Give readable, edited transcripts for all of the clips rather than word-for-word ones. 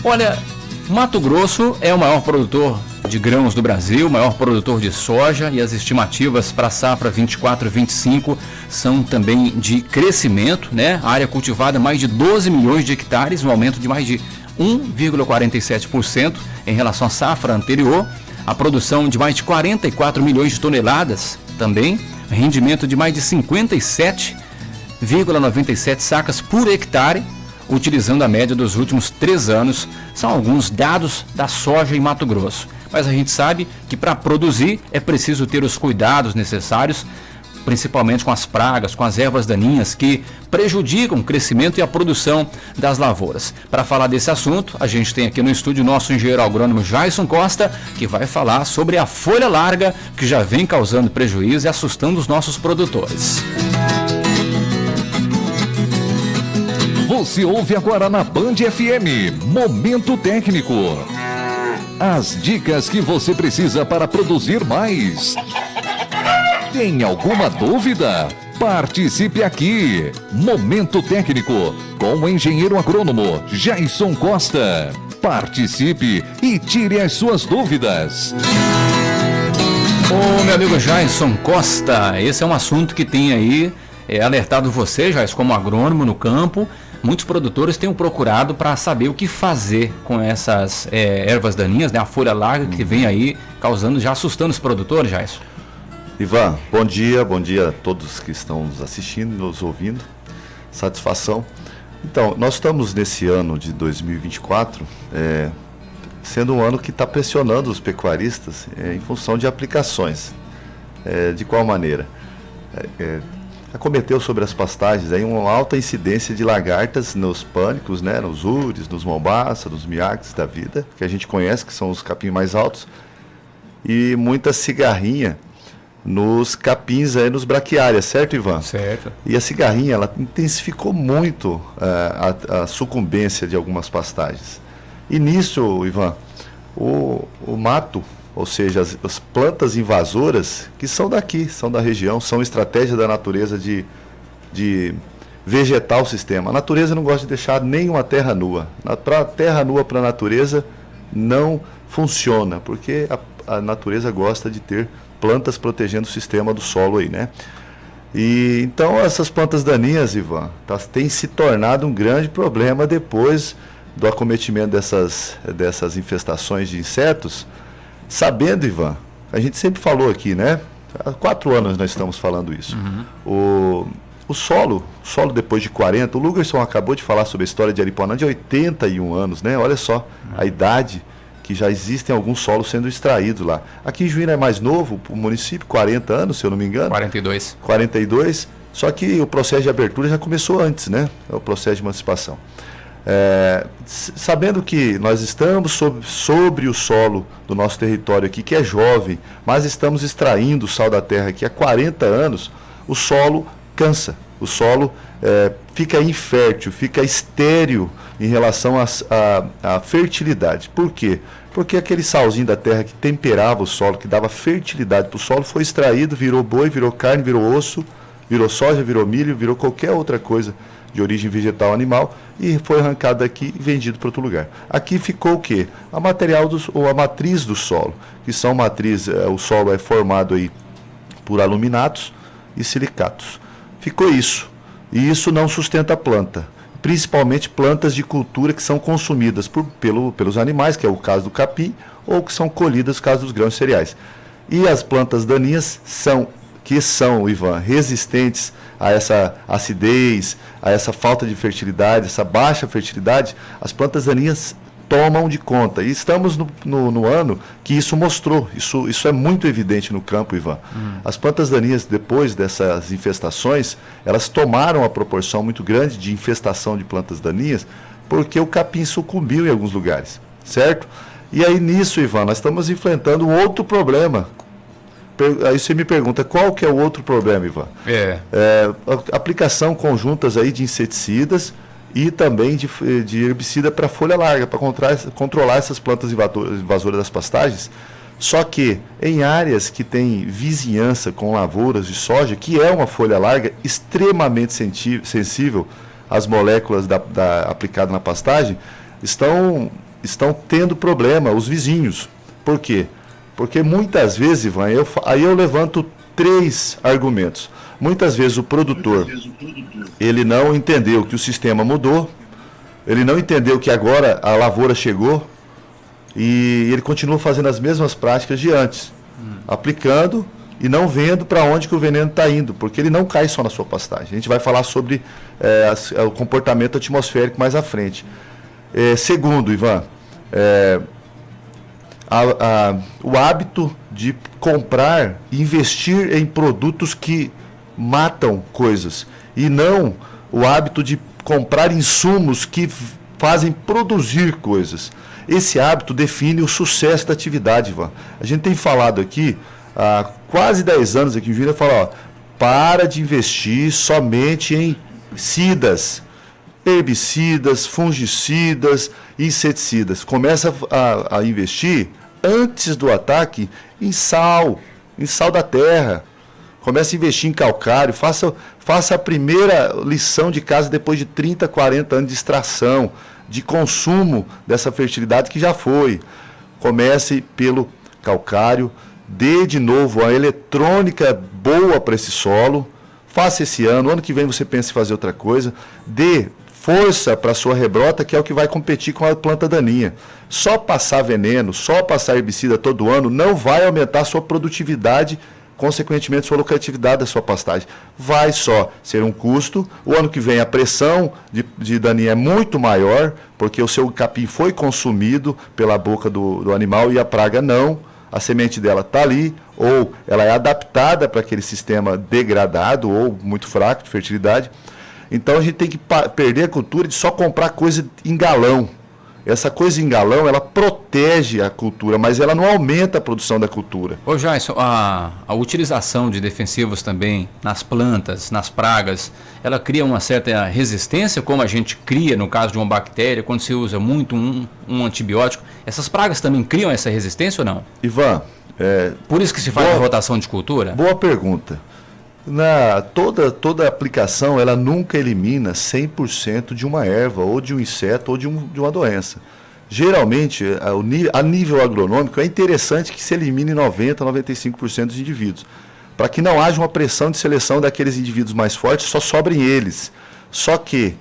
Olha, Mato Grosso é o maior produtor de grãos do Brasil, o maior produtor de soja, e as estimativas para a safra 24-25 são também de crescimento, né? A área cultivada mais de 12 milhões de hectares, um aumento de mais de 1,47% em relação à safra anterior. A produção de mais de 44 milhões de toneladas também, rendimento de mais de 57,97 sacas por hectare, utilizando a média dos últimos 3 anos. São alguns dados da soja em Mato Grosso. Mas a gente sabe que para produzir é preciso ter os cuidados necessários, principalmente com as pragas, com as ervas daninhas que prejudicam o crescimento e a produção das lavouras. Para falar desse assunto, a gente tem aqui no estúdio nosso engenheiro agrônomo Jason Costa, que vai falar sobre a folha larga, que já vem causando prejuízo e assustando os nossos produtores. Você ouve agora na Band FM, Momento Técnico. As dicas que você precisa para produzir mais. Tem alguma dúvida? Participe aqui. Momento Técnico, com o engenheiro agrônomo Jason Costa. Participe e tire as suas dúvidas. Ô, meu amigo Jason Costa, esse é um assunto que tem aí alertado você, Jason, como agrônomo no campo. Muitos produtores têm procurado para saber o que fazer com essas ervas daninhas, né? A folha larga que vem aí causando, já assustando os produtores, Jason. Ivan, bom dia a todos que estão nos assistindo, nos ouvindo. Satisfação. Então, nós estamos nesse ano de 2024, sendo um ano que está pressionando os pecuaristas em função de aplicações. De qual maneira? Acometeu sobre as pastagens aí uma alta incidência de lagartas nos pânicos, né, nos ures, nos mombaça, nos miaques da vida, que a gente conhece, que são os capim mais altos, e muita cigarrinha nos capins aí, nos braquiárias, certo, Ivan? Certo. E a cigarrinha, ela intensificou muito a sucumbência de algumas pastagens. E nisso, Ivan, o mato, ou seja, as plantas invasoras, que são daqui, são da região, são estratégia da natureza de vegetar o sistema. A natureza não gosta de deixar nenhuma terra nua. Terra nua para a natureza não funciona, porque a natureza gosta de ter plantas protegendo o sistema do solo aí, né? E então essas plantas daninhas, Ivan, tem se tornado um grande problema depois do acometimento dessas infestações de insetos. Sabendo, Ivan, a gente sempre falou aqui, né? Há 4 anos nós estamos falando isso. Uhum. O solo depois de 40, o Lugerson acabou de falar sobre a história de Aripuanã de 81 anos, né? Olha só a idade que já existem alguns solos sendo extraídos lá. Aqui em Juína é mais novo, o município, 40 anos, se eu não me engano. 42, só que o processo de abertura já começou antes, né? É o processo de emancipação. Sabendo que nós estamos sobre o solo do nosso território aqui, que é jovem, mas estamos extraindo o sal da terra aqui há 40 anos, o solo cansa, o solo fica infértil, fica estéril em relação à fertilidade. Por quê? Porque aquele salzinho da terra que temperava o solo, que dava fertilidade para o solo, foi extraído, virou boi, virou carne, virou osso, virou soja, virou milho, virou qualquer outra coisa de origem vegetal animal, e foi arrancado daqui e vendido para outro lugar. Aqui ficou o quê? A matriz do solo, que são o solo é formado aí por aluminatos e silicatos. Ficou isso, e isso não sustenta a planta, principalmente plantas de cultura que são consumidas pelos animais, que é o caso do capim, ou que são colhidas no caso dos grãos cereais. E as plantas daninhas são, Ivan, resistentes a essa acidez, a essa falta de fertilidade, essa baixa fertilidade. As plantas daninhas tomam de conta. E estamos no ano que isso mostrou, isso é muito evidente no campo, Ivan. As plantas daninhas, depois dessas infestações, elas tomaram a proporção muito grande de infestação de plantas daninhas, porque o capim sucumbiu em alguns lugares, certo? E aí nisso, Ivan, nós estamos enfrentando um outro problema. Aí você me pergunta, qual que é o outro problema, Ivan? Aplicação conjuntas aí de inseticidas e também de herbicida para folha larga, para controlar essas plantas invasoras das pastagens. Só que em áreas que tem vizinhança com lavouras de soja, que é uma folha larga extremamente sensível às moléculas aplicada na pastagem, estão estão tendo problema, os vizinhos. Por quê? Porque muitas vezes, Ivan, aí eu levanto 3 argumentos. Muitas vezes o produtor, ele não entendeu que o sistema mudou, ele não entendeu que agora a lavoura chegou e ele continua fazendo as mesmas práticas de antes, aplicando e não vendo para onde que o veneno está indo, porque ele não cai só na sua pastagem. A gente vai falar sobre o comportamento atmosférico mais à frente. Segundo, Ivan, o hábito de comprar e investir em produtos que matam coisas e não o hábito de comprar insumos que fazem produzir coisas. Esse hábito define o sucesso da atividade, Ivan. A gente tem falado aqui há quase 10 anos aqui em Juína, fala, para de investir somente em herbicidas, fungicidas, inseticidas. Começa a investir antes do ataque em sal da terra. Comece a investir em calcário, faça a primeira lição de casa depois de 30, 40 anos de extração, de consumo dessa fertilidade que já foi. Comece pelo calcário, dê de novo a eletrônica boa para esse solo, faça esse ano que vem você pensa em fazer outra coisa, dê força para a sua rebrota, que é o que vai competir com a planta daninha. Só passar veneno, só passar herbicida todo ano não vai aumentar a sua produtividade, consequentemente sua lucratividade da sua pastagem. Vai só ser um custo. O ano que vem a pressão de daninha é muito maior, porque o seu capim foi consumido pela boca do animal e a praga não. A semente dela está ali, ou ela é adaptada para aquele sistema degradado ou muito fraco de fertilidade. Então a gente tem que perder a cultura de só comprar coisa em galão. Essa coisa em galão, ela protege a cultura, mas ela não aumenta a produção da cultura. Ô Jason, a utilização de defensivos também nas plantas, nas pragas, ela cria uma certa resistência, como a gente cria no caso de uma bactéria, quando se usa muito um antibiótico. Essas pragas também criam essa resistência ou não? Ivan, por isso que se faz a rotação de cultura? Boa pergunta. Toda aplicação, ela nunca elimina 100% de uma erva, ou de um inseto, ou de uma doença. Geralmente, a nível agronômico, é interessante que se elimine 90%, 95% dos indivíduos, para que não haja uma pressão de seleção daqueles indivíduos mais fortes, só sobrem eles. Só que,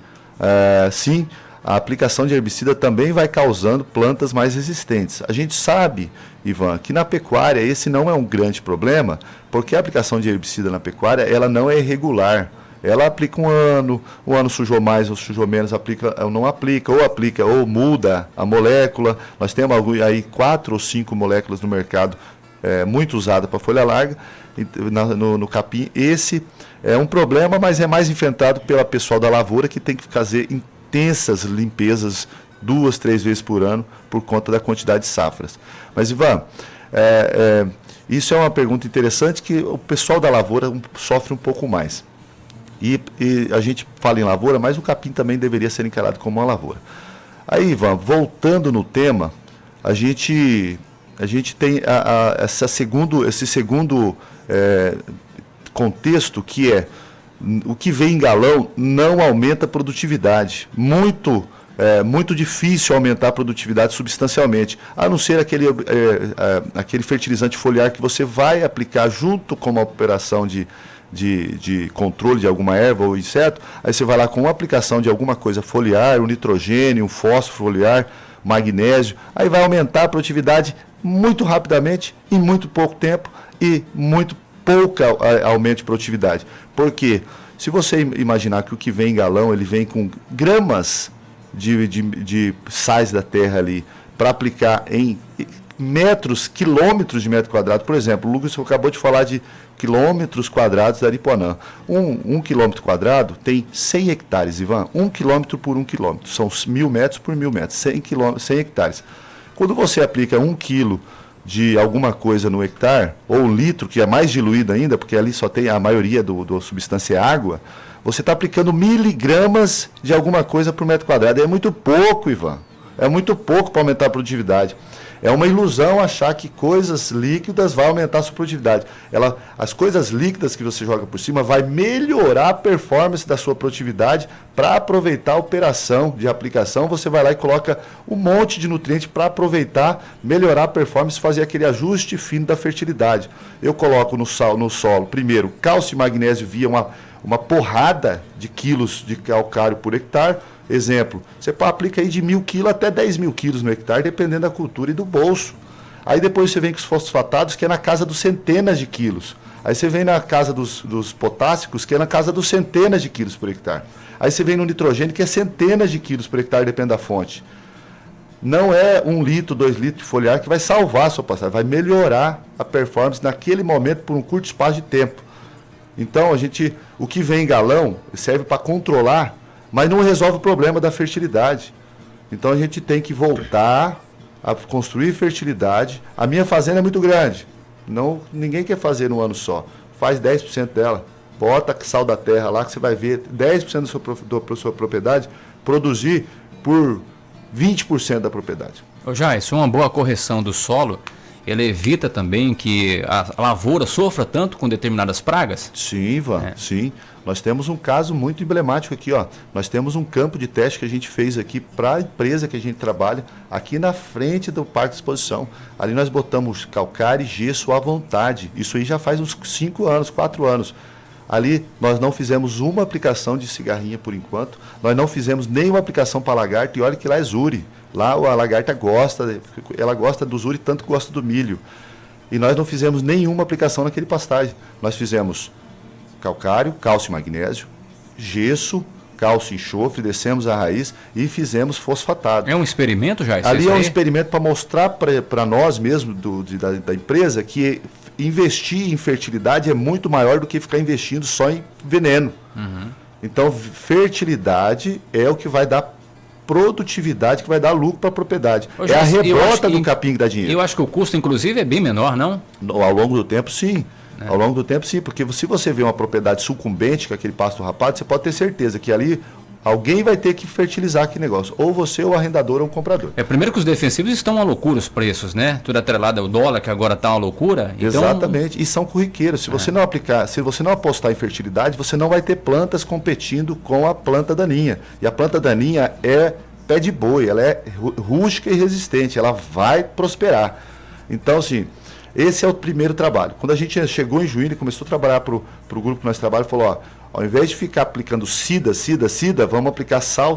sim, a aplicação de herbicida também vai causando plantas mais resistentes. A gente sabe, Ivan, que na pecuária esse não é um grande problema, porque a aplicação de herbicida na pecuária ela não é irregular. Ela aplica um ano sujou mais ou sujou menos, aplica ou não aplica, ou muda a molécula. Nós temos aí 4 ou 5 moléculas no mercado muito usadas para folha larga, no capim. Esse é um problema, mas é mais enfrentado pela pessoal da lavoura, que tem que fazer intensas limpezas 2, 3 vezes por ano por conta da quantidade de safras. Mas, Ivan, isso é uma pergunta interessante que o pessoal da lavoura sofre um pouco mais. E a gente fala em lavoura, mas o capim também deveria ser encarado como uma lavoura. Aí, Ivan, voltando no tema, a gente tem esse segundo contexto, que é o que vem em galão não aumenta a produtividade. Muito difícil aumentar a produtividade substancialmente, a não ser aquele fertilizante foliar que você vai aplicar junto com uma operação de controle de alguma erva ou inseto. Aí você vai lá com uma aplicação de alguma coisa foliar, um nitrogênio, um fósforo foliar, magnésio, aí vai aumentar a produtividade muito rapidamente, em muito pouco tempo, e muito pouco aumento de produtividade. Porque se você imaginar que o que vem em galão, ele vem com gramas de sais da terra ali, para aplicar em quilômetros de metro quadrado. Por exemplo, o Lucas acabou de falar de quilômetros quadrados da Aripuanã. Um quilômetro quadrado tem 100 hectares, Ivan. 1 quilômetro por 1 quilômetro. São 1.000 metros por 1.000 metros. 100 hectares. Quando você aplica 1 quilo de alguma coisa no hectare, ou 1 litro, que é mais diluído ainda, porque ali só tem a maioria do substância é água, você está aplicando miligramas de alguma coisa por metro quadrado. É muito pouco, Ivan. É muito pouco para aumentar a produtividade. É uma ilusão achar que coisas líquidas vão aumentar a sua produtividade. As coisas líquidas que você joga por cima vai melhorar a performance da sua produtividade. Para aproveitar a operação de aplicação, você vai lá e coloca um monte de nutriente para aproveitar, melhorar a performance, fazer aquele ajuste fino da fertilidade. Eu coloco no solo, primeiro, cálcio e magnésio via uma porrada de quilos de calcário por hectare. Exemplo, você aplica aí de 1.000 quilos até 10.000 quilos no hectare, dependendo da cultura e do bolso. Aí depois você vem com os fosfatados, que é na casa dos centenas de quilos. Aí você vem na casa dos potássicos, que é na casa dos centenas de quilos por hectare. Aí você vem no nitrogênio, que é centenas de quilos por hectare, depende da fonte. Não é 1 litro, 2 litros de foliar que vai salvar a sua pastagem, vai melhorar a performance naquele momento por um curto espaço de tempo. Então, o que vem em galão serve para controlar, mas não resolve o problema da fertilidade. Então a gente tem que voltar a construir fertilidade. A minha fazenda é muito grande. Ninguém quer fazer num ano só. Faz 10% dela. Bota sal da terra lá que você vai ver 10% da sua propriedade produzir por 20% da propriedade. Ô Jais, uma boa correção do solo, ele evita também que a lavoura sofra tanto com determinadas pragas? Sim, Ivan, sim. Nós temos um caso muito emblemático aqui, ó. Nós temos um campo de teste que a gente fez aqui para a empresa que a gente trabalha, aqui na frente do parque de exposição. Ali nós botamos calcário e gesso à vontade. Isso aí já faz uns 5 anos, 4 anos. Ali nós não fizemos uma aplicação de cigarrinha por enquanto. Nós não fizemos nenhuma aplicação para lagarta. E olha que lá é zuri. Lá a lagarta ela gosta do zuri tanto que gosta do milho. E nós não fizemos nenhuma aplicação naquele pastagem. Nós fizemos calcário, cálcio e magnésio, gesso, cálcio e enxofre, descemos a raiz e fizemos fosfatado. É um experimento, já? Ali é um experimento para mostrar para nós mesmo da empresa que investir em fertilidade é muito maior do que ficar investindo só em veneno. Uhum. Então, fertilidade é o que vai dar produtividade, que vai dar lucro para a propriedade. É a rebota do capim que dá dinheiro. Eu acho que o custo, inclusive, é bem menor, não? Ao longo do tempo, sim. Ao longo do tempo, sim, porque se você vê uma propriedade sucumbente, com aquele pasto rapado, você pode ter certeza que ali alguém vai ter que fertilizar aquele negócio. Ou você, ou o arrendador, ou o comprador. Primeiro que os defensivos estão uma loucura os preços, né? Tudo atrelado ao dólar, que agora está uma loucura. Então... Exatamente, e são corriqueiros. Se você não aplicar, se você não apostar em fertilidade, você não vai ter plantas competindo com a planta daninha. E a planta daninha é pé de boi, ela é rústica e resistente, ela vai prosperar. Então, assim... Esse é o primeiro trabalho. Quando a gente chegou em Juína e começou a trabalhar para o grupo que nós trabalhamos, falou, ó, ao invés de ficar aplicando sida, vamos aplicar sal.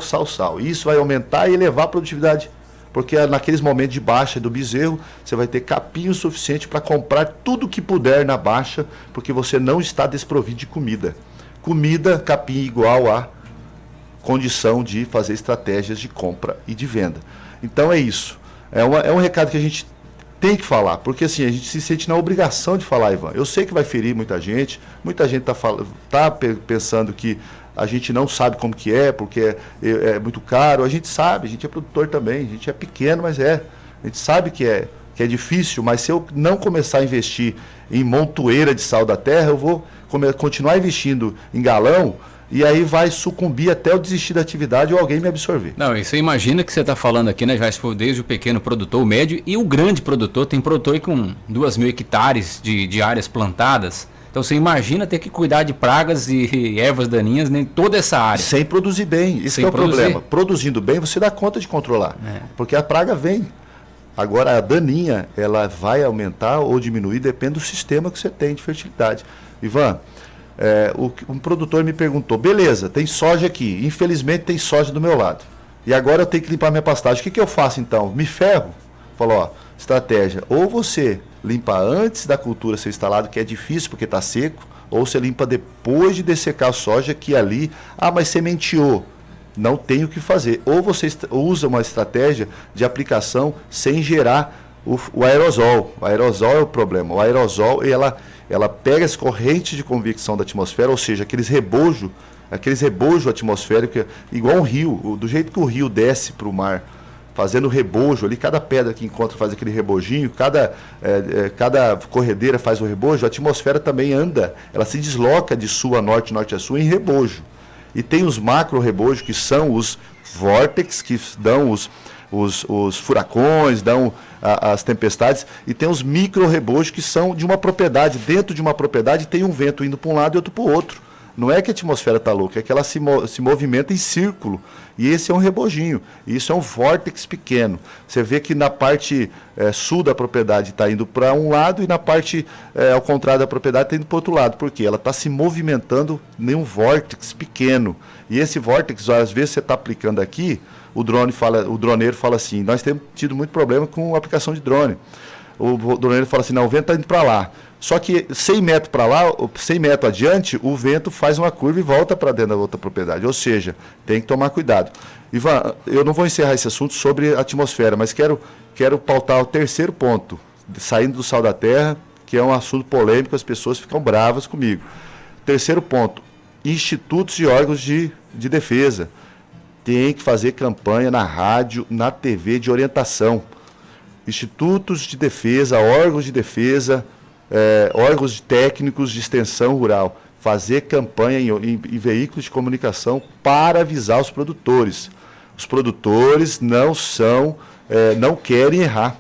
E isso vai aumentar e elevar a produtividade. Porque naqueles momentos de baixa do bezerro, você vai ter capim o suficiente para comprar tudo que puder na baixa, porque você não está desprovido de comida. Comida, capim igual a condição de fazer estratégias de compra e de venda. Então é isso. É um recado que a gente tem que falar, porque assim, a gente se sente na obrigação de falar, Ivan. Eu sei que vai ferir muita gente tá pensando que a gente não sabe como que é, porque é muito caro. A gente sabe, a gente é produtor também, a gente é pequeno, mas a gente sabe que é difícil, mas se eu não começar a investir em montoeira de sal da terra, eu vou continuar investindo em galão, e aí vai sucumbir até eu desistir da atividade ou alguém me absorver. Não, e você imagina que você está falando aqui, né, já desde o pequeno produtor, o médio e o grande produtor. Tem produtor aí com 2.000 hectares de áreas plantadas. Então você imagina ter que cuidar de pragas e ervas daninhas em toda essa área. Sem produzir bem, isso é o problema. Produzindo bem, você dá conta de controlar, porque a praga vem. Agora a daninha, ela vai aumentar ou diminuir, depende do sistema que você tem de fertilidade. Ivan, um produtor me perguntou, beleza, tem soja aqui, infelizmente tem soja do meu lado, e agora eu tenho que limpar minha pastagem, o que eu faço então? Me ferro? Falou, ó, estratégia, ou você limpa antes da cultura ser instalada, que é difícil porque está seco, ou você limpa depois de dessecar a soja, que ali, mas sementeou, não tem o que fazer, ou você usa uma estratégia de aplicação sem gerar o aerosol. O aerosol é o problema, o aerosol ela pega as correntes de convecção da atmosfera, ou seja, aqueles rebojos atmosféricos, igual um rio, do jeito que o rio desce para o mar, fazendo rebojo ali, cada pedra que encontra faz aquele rebojinho, cada corredeira faz o rebojo, a atmosfera também anda, ela se desloca de sul a norte, norte a sul em rebojo. E tem os macro-rebojos, que são os vórtex, que dão os furacões, dão as tempestades, e tem os micro-rebojos que são de uma propriedade. Dentro de uma propriedade tem um vento indo para um lado e outro para o outro. Não é que a atmosfera está louca, é que ela se movimenta em círculo. E esse é um rebojinho. E isso é um vórtex pequeno. Você vê que na parte sul da propriedade está indo para um lado e na parte ao contrário da propriedade está indo para o outro lado. Por quê? Ela está se movimentando em um vórtex pequeno. E esse vórtex, às vezes você está aplicando aqui, o droneiro fala assim, nós temos tido muito problema com a aplicação de drone. O droneiro fala assim, não, o vento está indo para lá. Só que 100 metros para lá, 100 metros adiante, o vento faz uma curva e volta para dentro da outra propriedade. Ou seja, tem que tomar cuidado. Ivan, eu não vou encerrar esse assunto sobre a atmosfera, mas quero pautar o terceiro ponto, saindo do sal da terra, que é um assunto polêmico, as pessoas ficam bravas comigo. Terceiro ponto, institutos e órgãos de defesa. Tem que fazer campanha na rádio, na TV de orientação. Institutos de defesa, órgãos de defesa, órgãos técnicos de extensão rural, fazer campanha em veículos de comunicação para avisar os produtores. Os produtores não querem errar.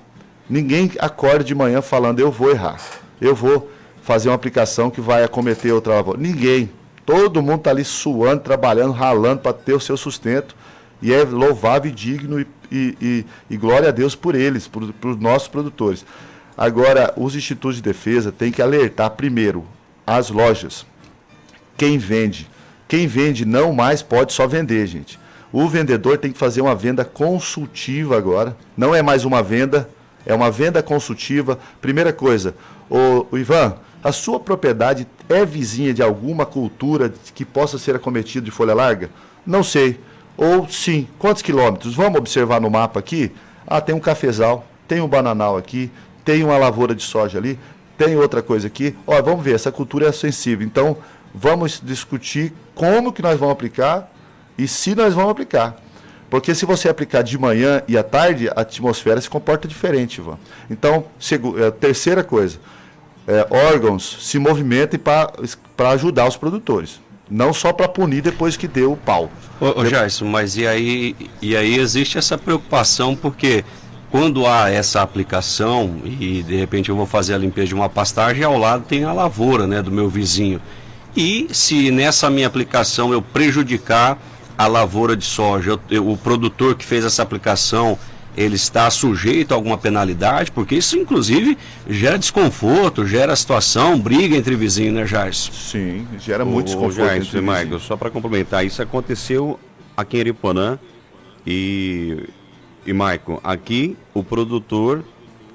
Ninguém acorda de manhã falando, eu vou errar, eu vou fazer uma aplicação que vai acometer outra lavoura. Ninguém. Todo mundo está ali suando, trabalhando, ralando para ter o seu sustento. E é louvável e digno e glória a Deus por eles, por os nossos produtores. Agora, os institutos de defesa têm que alertar primeiro as lojas. Quem vende não mais pode só vender, gente. O vendedor tem que fazer uma venda consultiva agora. Não é mais uma venda, é uma venda consultiva. Primeira coisa, o Ivan, a sua propriedade é vizinha de alguma cultura que possa ser acometida de folha larga? Não sei. Ou sim, quantos quilômetros? Vamos observar no mapa aqui. Tem um cafezal, tem um bananal aqui, tem uma lavoura de soja ali, tem outra coisa aqui. Vamos ver, essa cultura é sensível. Então, vamos discutir como que nós vamos aplicar e se nós vamos aplicar. Porque se você aplicar de manhã e à tarde, a atmosfera se comporta diferente, Ivan. Então, terceira coisa, órgãos se movimentem para ajudar os produtores. Não só para punir depois que deu o pau. Ô Jairson, mas e aí existe essa preocupação porque quando há essa aplicação e de repente eu vou fazer a limpeza de uma pastagem, ao lado tem a lavoura, né, do meu vizinho. E se nessa minha aplicação eu prejudicar a lavoura de soja, o produtor que fez essa aplicação, ele está sujeito a alguma penalidade? Porque isso, inclusive, gera desconforto, gera situação, briga entre vizinhos, né, Jairson? Sim, gera muito desconforto. Jairson e Michael, só para complementar, isso aconteceu aqui em Aripuanã e Michael, aqui o produtor,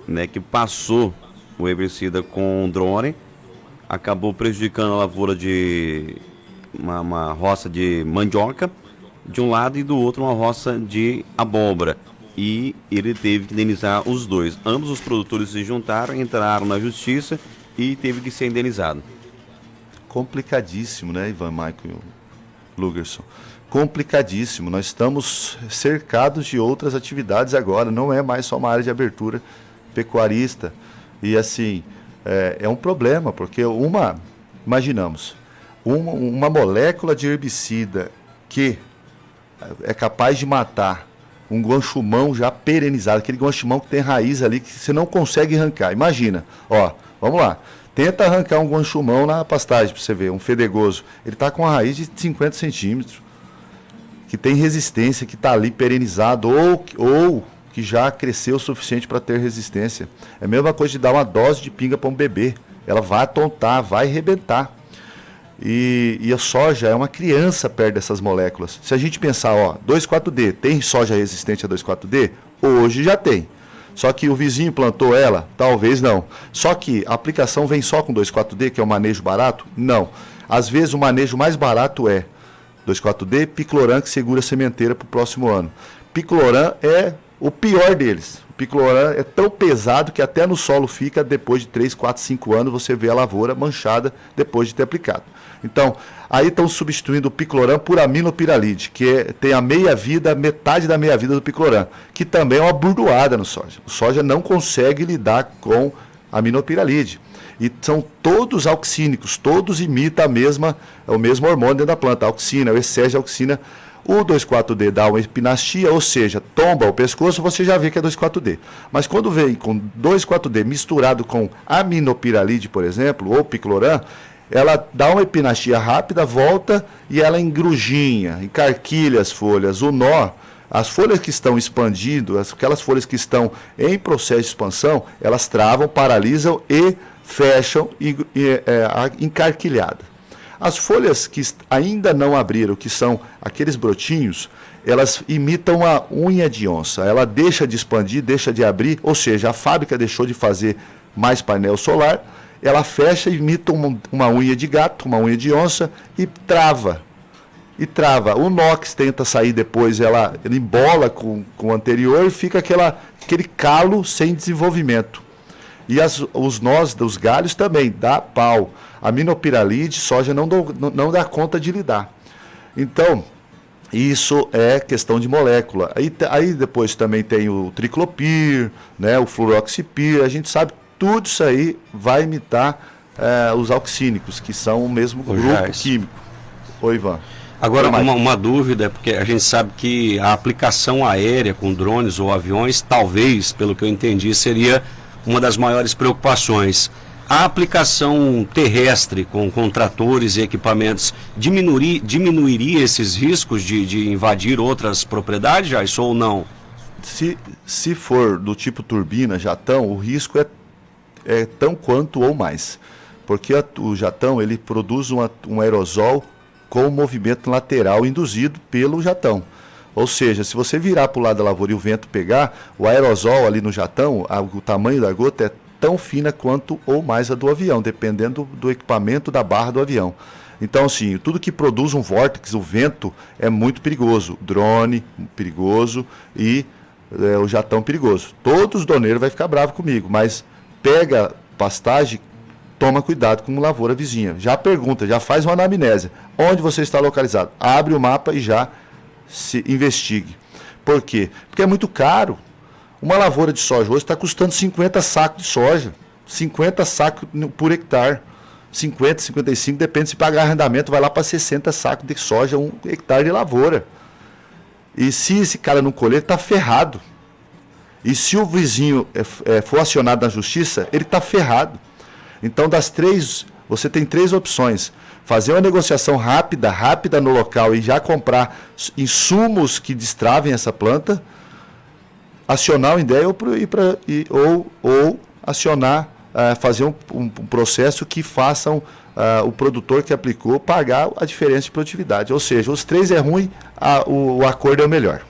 né, que passou o herbicida com drone, acabou prejudicando a lavoura de uma roça de mandioca, de um lado e do outro uma roça de abóbora. E ele teve que indenizar os dois. Ambos os produtores se juntaram, entraram na justiça e teve que ser indenizado. Complicadíssimo, né, Ivan, Michael e Lugerson? Complicadíssimo. Nós estamos cercados de outras atividades agora. Não é mais só uma área de abertura pecuarista. E assim, é um problema, porque imaginamos, uma molécula de herbicida que é capaz de matar um guanchumão já perenizado, aquele guanchumão que tem raiz ali que você não consegue arrancar. Imagina, vamos lá, tenta arrancar um guanchumão na pastagem para você ver, um fedegoso. Ele está com uma raiz de 50 centímetros, que tem resistência, que está ali perenizado, ou que já cresceu o suficiente para ter resistência. É a mesma coisa de dar uma dose de pinga para um bebê. Ela vai atontar, vai arrebentar. E a soja é uma criança perto dessas moléculas. Se a gente pensar, 2,4-D, tem soja resistente a 2,4-D? Hoje já tem. Só que o vizinho plantou ela? Talvez não. Só que a aplicação vem só com 2,4-D, que é um manejo barato? Não. Às vezes o manejo mais barato é 2,4-D, Picloram, que segura a sementeira para o próximo ano. Picloram é o pior deles. O Picloram é tão pesado que até no solo fica, depois de 3, 4, 5 anos, você vê a lavoura manchada depois de ter aplicado. Então, aí estão substituindo o Picloram por aminopiralide, que tem a meia-vida, metade da meia-vida do Picloram, que também é uma burdoada no soja. O soja não consegue lidar com aminopiralide. E são todos auxínicos, todos imitam o mesmo hormônio dentro da planta, a auxina, o excesso de auxina. O 2,4-D dá uma epinastia, ou seja, tomba o pescoço, você já vê que é 2,4-D. Mas quando vem com 2,4-D misturado com aminopiralide, por exemplo, ou picloram, ela dá uma epinastia rápida, volta e ela engrujinha, encarquilha as folhas. O nó, as folhas que estão expandindo, aquelas folhas que estão em processo de expansão, elas travam, paralisam e fecham encarquilhada. As folhas que ainda não abriram, que são aqueles brotinhos, elas imitam a unha de onça. Ela deixa de expandir, deixa de abrir, ou seja, a fábrica deixou de fazer mais painel solar, ela fecha, imita uma unha de gato, uma unha de onça e trava. O Nox tenta sair depois, ele embola com o anterior e fica aquele calo sem desenvolvimento. E os nós dos galhos também, dá pau. Aminopiralide, soja não dá conta de lidar. Então, isso é questão de molécula. Aí depois também tem o triclopir, né, o fluroxipir, a gente sabe tudo isso aí vai imitar os auxínicos, que são o mesmo grupo químico. Oi, Ivan. Agora, uma dúvida, porque a gente sabe que a aplicação aérea com drones ou aviões, talvez, pelo que eu entendi, seria uma das maiores preocupações. A aplicação terrestre com tratores e equipamentos diminuiria esses riscos de invadir outras propriedades, Jason, ou não? Se for do tipo turbina, jatão, o risco é tão quanto ou mais. Porque o jatão ele produz um aerosol com movimento lateral induzido pelo jatão. Ou seja, se você virar para o lado da lavoura e o vento pegar, o aerosol ali no jatão, o tamanho da gota é tão fina quanto ou mais a do avião, dependendo do equipamento da barra do avião. Então, assim, tudo que produz um vórtice, o vento, é muito perigoso. Drone, perigoso, e o jatão, perigoso. Todos os doneiros vão ficar bravos comigo, mas pega pastagem, toma cuidado com a lavoura vizinha. Já pergunta, já faz uma anamnese. Onde você está localizado? Abre o mapa e já se investigue. Por quê? Porque é muito caro. Uma lavoura de soja hoje está custando 50 sacos de soja. 50 sacos por hectare. 50, 55, depende se pagar arrendamento, vai lá para 60 sacos de soja, 1 hectare de lavoura. E se esse cara não colher, está ferrado. E se o vizinho for acionado na justiça, ele está ferrado. Então, você tem 3 opções. Fazer uma negociação rápida no local e já comprar insumos que destravem essa planta, acionar o INDEA ou acionar, fazer um processo que façam o produtor que aplicou pagar a diferença de produtividade. Ou seja, os 3 é ruim, o acordo é o melhor.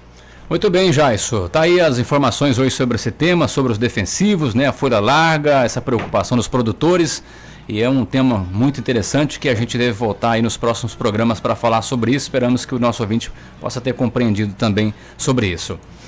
Muito bem, Jason. Tá aí as informações hoje sobre esse tema, sobre os defensivos, né? A folha larga, essa preocupação dos produtores. E é um tema muito interessante que a gente deve voltar aí nos próximos programas para falar sobre isso. Esperamos que o nosso ouvinte possa ter compreendido também sobre isso.